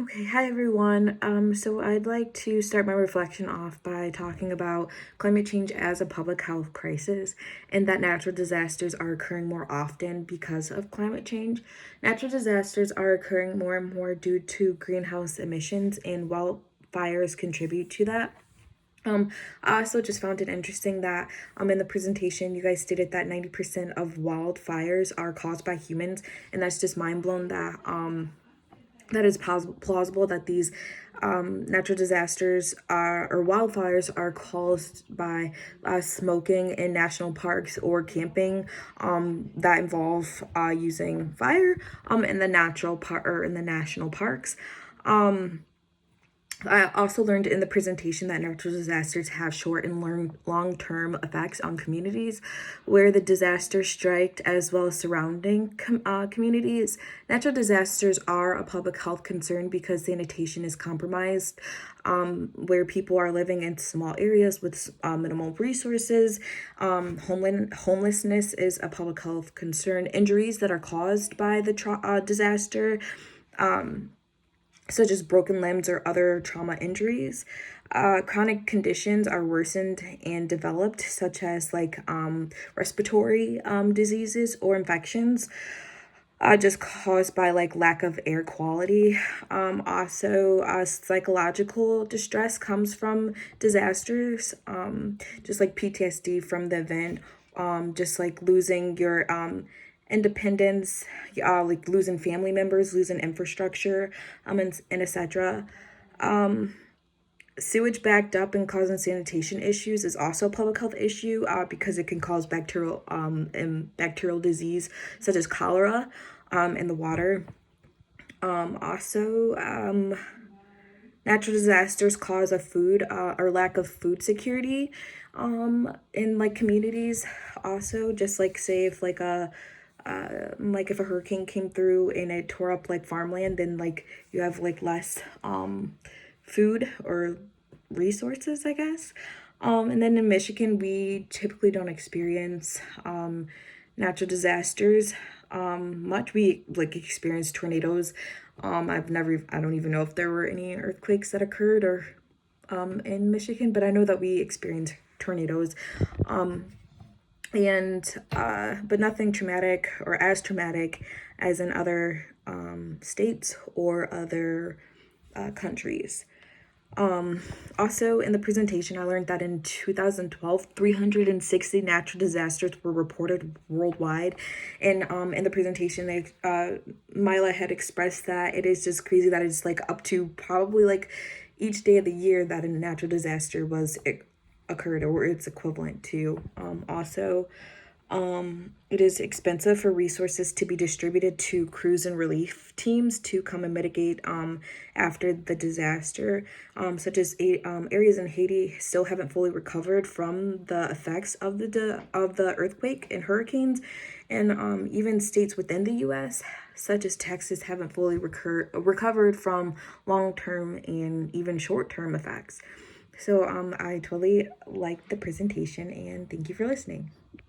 Okay, hi everyone. So I'd like to start my reflection off by talking about climate change as a public health crisis and that natural disasters are occurring more often because of climate change. Natural disasters are occurring more and more due to greenhouse emissions, and wildfires contribute to that. I also just found it interesting that in the presentation you guys stated that 90% of wildfires are caused by humans, and that's just mind blown that is plausible that these natural disasters or wildfires are caused by smoking in national parks or camping that involve using fire in the national parks. I also learned in the presentation that natural disasters have short and long-term effects on communities where the disaster striked as well as surrounding communities. Natural disasters are a public health concern because sanitation is compromised, where people are living in small areas with minimal resources. Homelessness is a public health concern. Injuries that are caused by the disaster, such as broken limbs or other trauma injuries. Chronic conditions are worsened and developed, such as respiratory diseases or infections, just caused by lack of air quality. Psychological distress comes from disasters, just like PTSD from the event, just like losing your independence, like losing family members, losing infrastructure, and etc. Sewage backed up and causing sanitation issues is also a public health issue because it can cause bacterial disease such as cholera in the water. Natural disasters cause a food or lack of food security in communities. Also, just say if if a hurricane came through and it tore up farmland, then you have less food or resources, I guess. And then in Michigan, we typically don't experience natural disasters much. We experience tornadoes. I don't even know if there were any earthquakes that occurred or in Michigan, but I know that we experience tornadoes. But nothing traumatic or as traumatic as in other states or other countries. Also in the presentation, I learned that in 2012, 360 natural disasters were reported worldwide. And in the presentation, Mila had expressed that it is just crazy that it's up to probably each day of the year that a natural disaster occurred or its equivalent to. It is expensive for resources to be distributed to crews and relief teams to come and mitigate after the disaster, such as areas in Haiti still haven't fully recovered from the effects of the earthquake and hurricanes, and even states within the U.S. such as Texas haven't fully recovered from long-term and even short-term effects. So I totally liked the presentation, and thank you for listening.